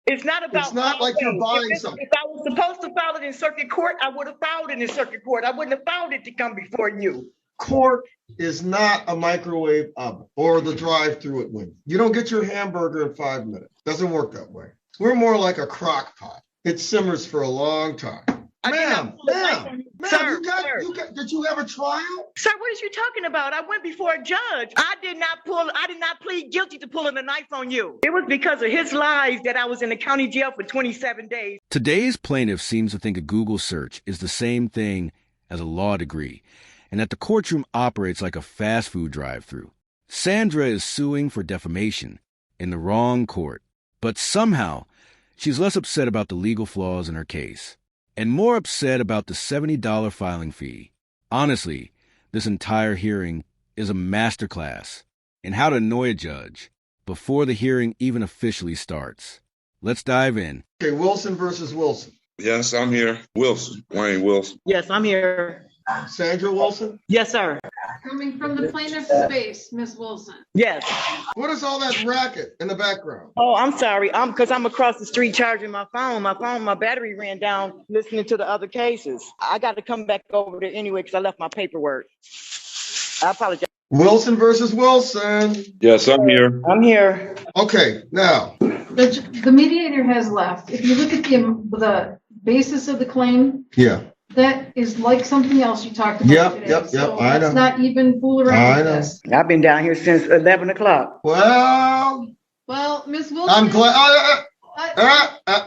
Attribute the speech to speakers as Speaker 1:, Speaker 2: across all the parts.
Speaker 1: It's not about.
Speaker 2: It's not like you're buying something.
Speaker 1: If I was supposed to file it in circuit court, I would have filed it in circuit court. I wouldn't have filed it to come before you.
Speaker 2: Court is not a microwave oven or the drive-through at Wendy's. You don't get your hamburger in 5 minutes. Doesn't work that way. We're more like a crock pot. It simmers for a long time. Ma'am, did you have a trial?
Speaker 1: Sir, what is you talking about? I went before a judge. I did not plead guilty to pulling a knife on you. It was because of his lies that I was in the county jail for 27 days.
Speaker 3: Today's plaintiff seems to think a Google search is the same thing as a law degree, and that the courtroom operates like a fast food drive-through. Sandra is suing for defamation in the wrong court, but somehow she's less upset about the legal flaws in her case and more upset about the $70 filing fee. Honestly, this entire hearing is a masterclass in how to annoy a judge before the hearing even officially starts. Let's dive in.
Speaker 2: Okay, Wilson versus Wilson.
Speaker 4: Yes, I'm here. Wilson, Wayne Wilson.
Speaker 1: Yes, I'm here.
Speaker 2: Sandra Wilson?
Speaker 1: Yes, sir.
Speaker 5: Coming from the plaintiff's space, Ms. Wilson.
Speaker 1: Yes.
Speaker 2: What is all that racket in the background?
Speaker 1: Oh, I'm sorry. Because I'm across the street charging my phone. My battery ran down listening to the other cases. I got to come back over there anyway because I left my paperwork. I apologize.
Speaker 2: Wilson versus Wilson.
Speaker 4: Yes, I'm here.
Speaker 1: I'm here.
Speaker 2: Okay, now.
Speaker 5: The mediator has left. If you look at the basis of the claim,
Speaker 2: Yeah.
Speaker 5: that is like something else you talked about today.
Speaker 2: Yep,
Speaker 5: So
Speaker 2: I know.
Speaker 5: let's not even fool around with this.
Speaker 1: I've been down here since 11 o'clock.
Speaker 2: Well,
Speaker 5: Ms. Wilson.
Speaker 2: I'm glad.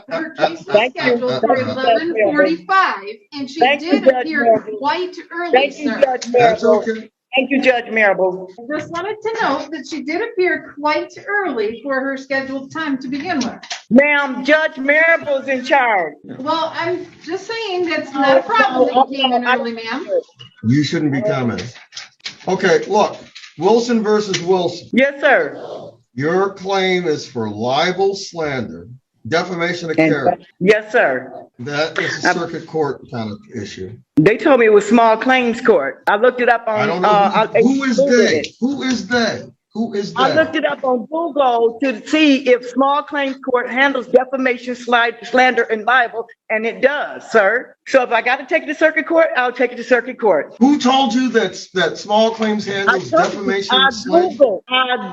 Speaker 5: Her case was scheduled for 11:45, and she did appear quite early, sir.
Speaker 2: That's okay.
Speaker 1: Thank you, Judge Marable.
Speaker 5: I just wanted to note that she did appear quite early for her scheduled time to begin with.
Speaker 1: Ma'am, Judge Marable's in charge.
Speaker 5: Well, I'm just saying that's not a problem that you came in early, ma'am.
Speaker 2: You shouldn't be commenting. Okay, look, Wilson versus Wilson.
Speaker 1: Yes, sir.
Speaker 2: Your claim is for libel, slander, defamation of character.
Speaker 1: Yes, sir.
Speaker 2: That is a circuit court kind of issue.
Speaker 1: They told me it was small claims court. I looked it up on.
Speaker 2: I don't know who is they? Who is they? Who is
Speaker 1: I
Speaker 2: that?
Speaker 1: looked it up on Google to see if small claims court handles defamation, slander, and libel, and it does, sir. So if I got to take it to circuit court, I'll take it to circuit court.
Speaker 2: Who told you that small claims handles defamation?
Speaker 1: I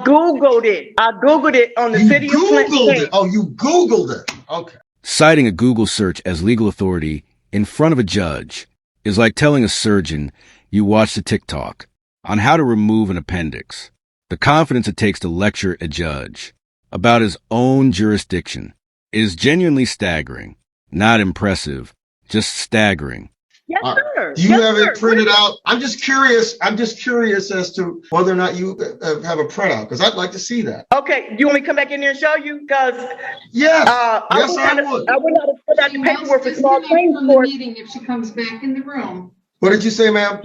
Speaker 1: Googled it. I Googled it on the city of Clinton.
Speaker 2: You Googled it. Oh, you Googled it. Okay.
Speaker 3: Citing a Google search as legal authority in front of a judge is like telling a surgeon you watched a TikTok on how to remove an appendix. The confidence it takes to lecture a judge about his own jurisdiction is genuinely staggering. Not impressive, just staggering.
Speaker 1: Yes, sir.
Speaker 2: Do you have it printed out? I'm just curious as to whether or not you have a printout, because I'd like to see that.
Speaker 1: Okay, do you want me to come back in there and show you? Because
Speaker 2: yes,
Speaker 1: I would. I would not have put out the paperwork for small claims court.
Speaker 5: Meeting if she comes back in the room.
Speaker 2: What did you say, ma'am?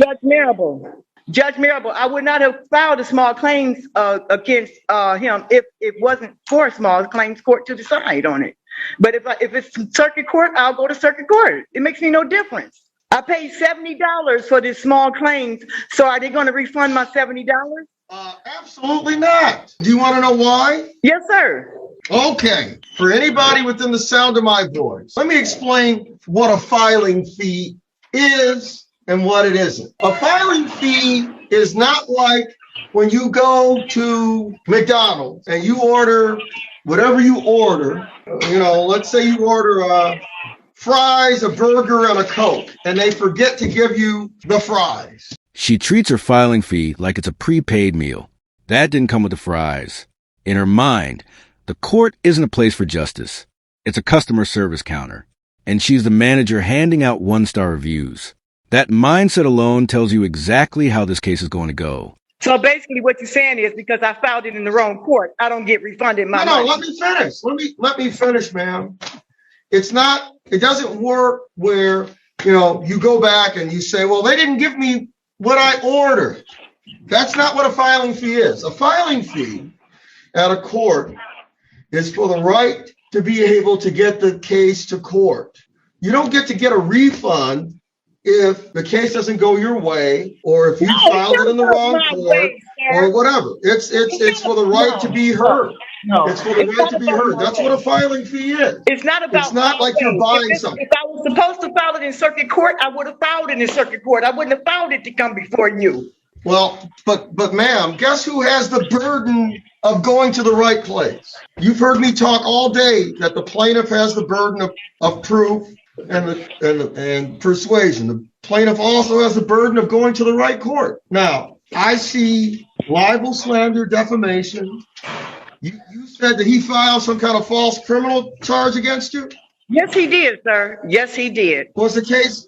Speaker 1: Judge Marable, I would not have filed a small claims against him if it wasn't for a small claims court to decide on it. But if it's circuit court, I'll go to circuit court. It makes me no difference. I paid $70 for this small claims, so are they going to refund my $70?
Speaker 2: Absolutely not. Do you want to know why?
Speaker 1: Yes, sir.
Speaker 2: Okay. For anybody within the sound of my voice, let me explain what a filing fee is and what it isn't. A filing fee is not like when you go to McDonald's and you order whatever you order. You know, let's say you order fries, a burger, and a Coke, and they forget to give you the fries.
Speaker 3: She treats her filing fee like it's a prepaid meal. That didn't come with the fries. In her mind, the court isn't a place for justice. It's a customer service counter. And she's the manager handing out one-star reviews. That mindset alone tells you exactly how this case is going to go.
Speaker 1: So basically what you're saying is because I filed it in the wrong court, I don't get refunded my money.
Speaker 2: No, let me finish. Let me finish, ma'am. It doesn't work where, you go back and you say, well, they didn't give me what I ordered. That's not what a filing fee is. A filing fee at a court is for the right to be able to get the case to court. You don't get to get a refund if the case doesn't go your way, or if you filed it in the wrong court, or whatever. It's for the right to be heard.
Speaker 1: No,
Speaker 2: It's for the right to be heard. That's what a filing fee is.
Speaker 1: It's not about.
Speaker 2: It's not like you're buying something.
Speaker 1: If I was supposed to file it in circuit court, I would have filed it in circuit court. I wouldn't have filed it to come before you.
Speaker 2: Well, but ma'am, guess who has the burden of going to the right place? You've heard me talk all day that the plaintiff has the burden of proof and persuasion. The plaintiff also has the burden of going to the right court. Now, I see libel, slander, defamation. You said that he filed some kind of false criminal charge against you?
Speaker 1: Yes, he did, sir. Yes, he did.
Speaker 2: Was the case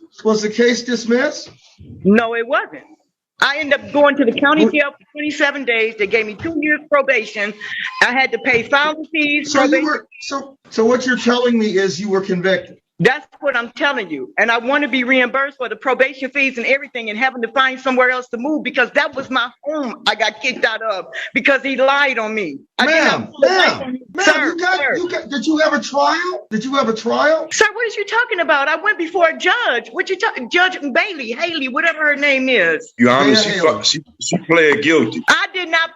Speaker 2: dismissed?
Speaker 1: No, it wasn't. I ended up going to the county jail for 27 days. They gave me 2 years probation. I had to pay filing fees.
Speaker 2: So what you're telling me is you were convicted.
Speaker 1: That's what I'm telling you. And I want to be reimbursed for the probation fees and everything and having to find somewhere else to move because that was my home I got kicked out of because he lied on me.
Speaker 2: Ma'am, did you have a trial? Did you have a trial?
Speaker 1: Sir, what is you talking about? I went before a judge. What you talking? Judge Haley, whatever her name is.
Speaker 4: Your Honor, she pled guilty.
Speaker 1: I did not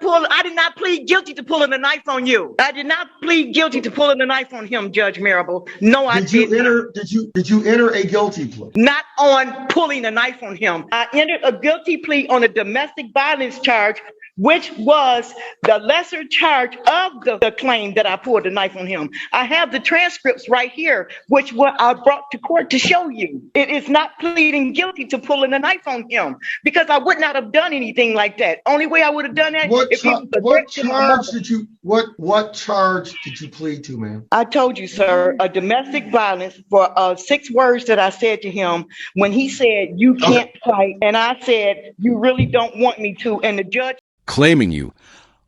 Speaker 1: plead guilty to pulling a knife on you. I did not plead guilty to pulling a knife on him, Judge Marable. No, I didn't.
Speaker 2: Did you enter a guilty plea?
Speaker 1: Not on pulling a knife on him. I entered a guilty plea on a domestic violence charge, which was the lesser charge of the claim that I pulled a knife on him. I have the transcripts right here, which I brought to court to show you. It is not pleading guilty to pulling a knife on him because I would not have done anything like that. Only way I would have done that. What
Speaker 2: charge did you plead to, ma'am?
Speaker 1: I told you, sir, a domestic violence for 6 words that I said to him when he said, you can't fight. And I said, you really don't want me to. And the judge
Speaker 3: claiming you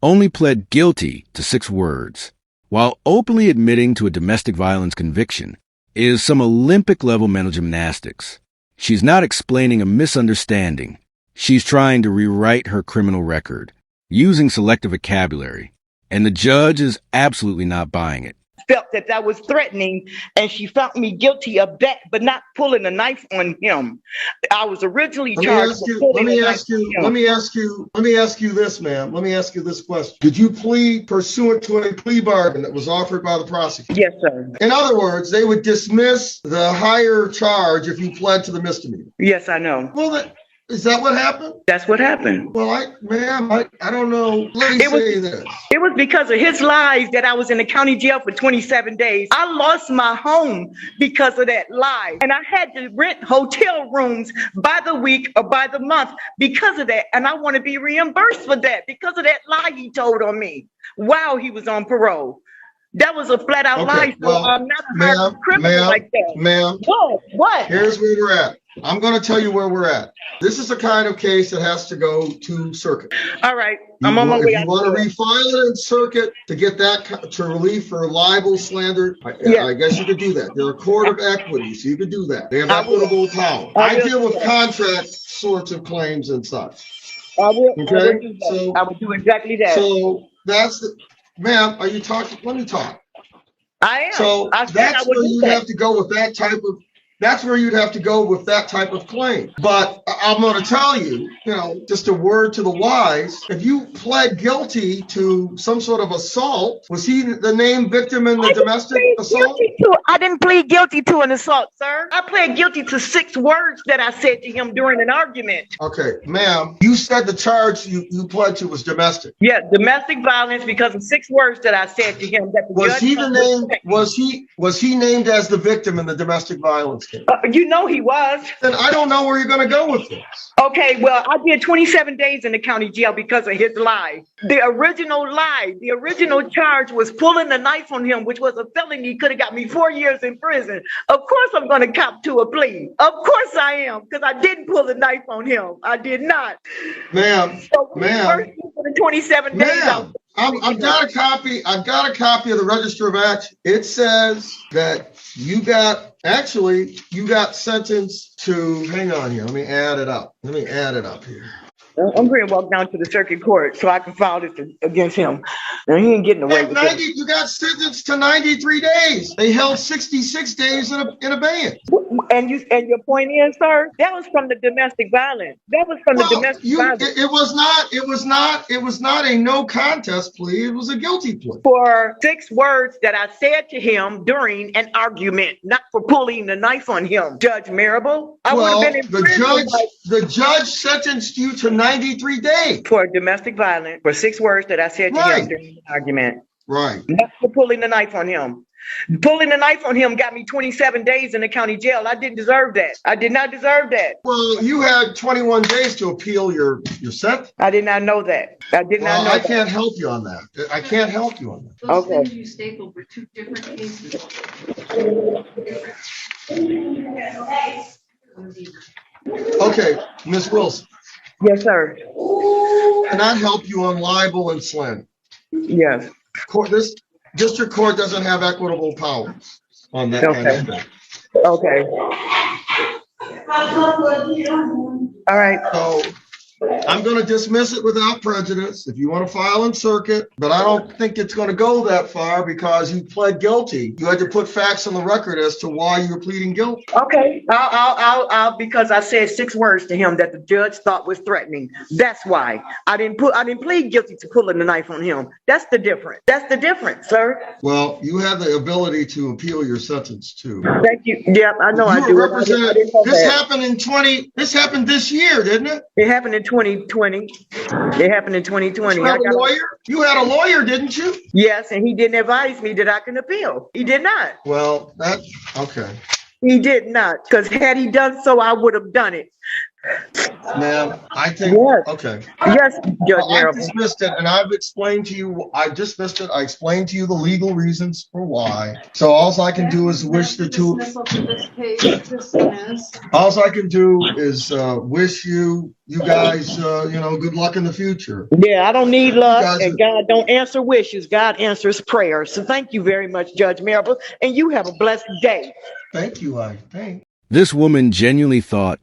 Speaker 3: only pled guilty to 6 words, while openly admitting to a domestic violence conviction, is some Olympic-level mental gymnastics. She's not explaining a misunderstanding. She's trying to rewrite her criminal record, using selective vocabulary, and the judge is absolutely not buying it.
Speaker 1: Felt that was threatening, and she found me guilty of that, but not pulling a knife on him. I was originally charged.
Speaker 2: Let me ask you this, ma'am. Let me ask you this question. Did you plead pursuant to a plea bargain that was offered by the prosecutor?
Speaker 1: Yes, sir.
Speaker 2: In other words, they would dismiss the higher charge if you pled to the misdemeanor.
Speaker 1: Yes, I know.
Speaker 2: Well, is that what happened?
Speaker 1: That's what happened.
Speaker 2: Well, I don't know. Let me say this.
Speaker 1: It was because of his lies that I was in the county jail for 27 days. I lost my home because of that lie. And I had to rent hotel rooms by the week or by the month because of that. And I want to be reimbursed for that because of that lie he told on me while he was on parole. That was a flat out lie. So I'm not a hard criminal like that.
Speaker 2: Ma'am.
Speaker 1: What?
Speaker 2: Here's where we're at. I'm going to tell you where we're at. This is the kind of case that has to go to circuit.
Speaker 1: All right. I'm on my way.
Speaker 2: If you want to refile it in circuit to get that to relief for libel, slander, I guess you could do that. They're a court of equity, so you could do that. They have equitable power. I deal with contract sorts of claims and such.
Speaker 1: I will.
Speaker 2: Okay?
Speaker 1: I will do exactly that.
Speaker 2: So that's the, ma'am, are you talking? Let me talk.
Speaker 1: I am.
Speaker 2: So that's where you have to go with that type of. That's where you'd have to go with that type of claim. But I'm going to tell you, just a word to the wise, if you pled guilty to some sort of assault, was he the named victim in the domestic assault?
Speaker 1: I didn't plead guilty to an assault, sir. I pled guilty to 6 words that I said to him during an argument.
Speaker 2: Okay, ma'am, you said the charge you pled to was domestic.
Speaker 1: Yeah, domestic violence because of 6 words that I said to him. That
Speaker 2: was he named as the victim in the domestic violence?
Speaker 1: He was.
Speaker 2: Then I don't know where you're going to go with this.
Speaker 1: Okay, well, I did 27 days in the county jail because of his lie. The original charge was pulling the knife on him, which was a felony. Could have got me 4 years in prison. Of course, I'm going to cop to a plea. Of course I am, because I didn't pull the knife on him. I did not.
Speaker 2: Ma'am,
Speaker 1: for the 27 days.
Speaker 2: I've got a copy. I've got a copy of the Register of Action. It says that you got sentenced to, hang on here. Let me add it up here.
Speaker 1: I'm going to walk down to the circuit court so I can file this against him. And he ain't getting away with it.
Speaker 2: You got sentenced to 93 days. They held 66 days in abeyance.
Speaker 1: And your point is, sir, that was from the domestic violence. That was from the domestic violence.
Speaker 2: It was not a no contest plea. It was a guilty plea.
Speaker 1: For 6 words that I said to him during an argument, not for pulling the knife on him, Judge Marable. I would have been in prison.
Speaker 2: The judge sentenced you to 93 days.
Speaker 1: For domestic violence, for 6 words that I said to him during an argument.
Speaker 2: Right.
Speaker 1: Not for pulling the knife on him. Pulling the knife on him got me 27 days in the county jail. I didn't deserve that. I did not deserve that.
Speaker 2: Well, you had 21 days to appeal your sentence.
Speaker 1: I did not know that. I did not know
Speaker 2: I can't help you on that. I can't help you on that.
Speaker 5: Those things you stapled were 2 different cases.
Speaker 2: Okay, Ms. Wilson.
Speaker 1: Yes, sir.
Speaker 2: Can I help you on libel and slander?
Speaker 1: Yes.
Speaker 2: This district court doesn't have equitable powers on that kind of thing.
Speaker 1: Okay. All right.
Speaker 2: So I'm going to dismiss it without prejudice if you want to file in circuit, but I don't think it's going to go that far because you pled guilty. You had to put facts on the record as to why you're pleading guilty.
Speaker 1: Okay. I'll because I said 6 words to him that the judge thought was threatening. That's why I didn't plead guilty to pulling the knife on him. That's the difference. That's the difference, sir.
Speaker 2: Well, you have the ability to appeal your sentence too.
Speaker 1: Thank you. Yeah, I know I do.
Speaker 2: This happened this year, didn't it?
Speaker 1: It happened in 2020. It happened in 2020.
Speaker 2: You had a lawyer? You had a lawyer, didn't you?
Speaker 1: Yes, and he didn't advise me that I can appeal. He did not.
Speaker 2: Well, okay.
Speaker 1: He did not, because had he done so, I would have done it.
Speaker 2: Ma'am, I think,
Speaker 1: yes.
Speaker 2: Okay.
Speaker 1: Yes, Judge
Speaker 2: I've dismissed it, and I've explained to you, I dismissed it. I explained to you the legal reasons for why. So all I can do is wish the two. All I can do is wish you guys, good luck in the future.
Speaker 1: Yeah, I don't need luck, and God don't answer wishes. God answers prayers. So thank you very much, Judge Marable, and you have a blessed day.
Speaker 2: Thank you, I think.
Speaker 3: This woman genuinely thought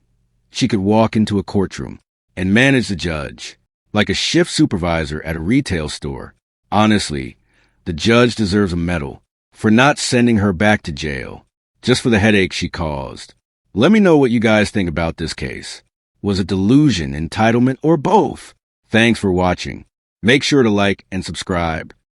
Speaker 3: she could walk into a courtroom and manage the judge like a shift supervisor at a retail store. Honestly, the judge deserves a medal for not sending her back to jail just for the headache she caused. Let me know what you guys think about this case. Was it delusion, entitlement, or both? Thanks for watching. Make sure to like and subscribe.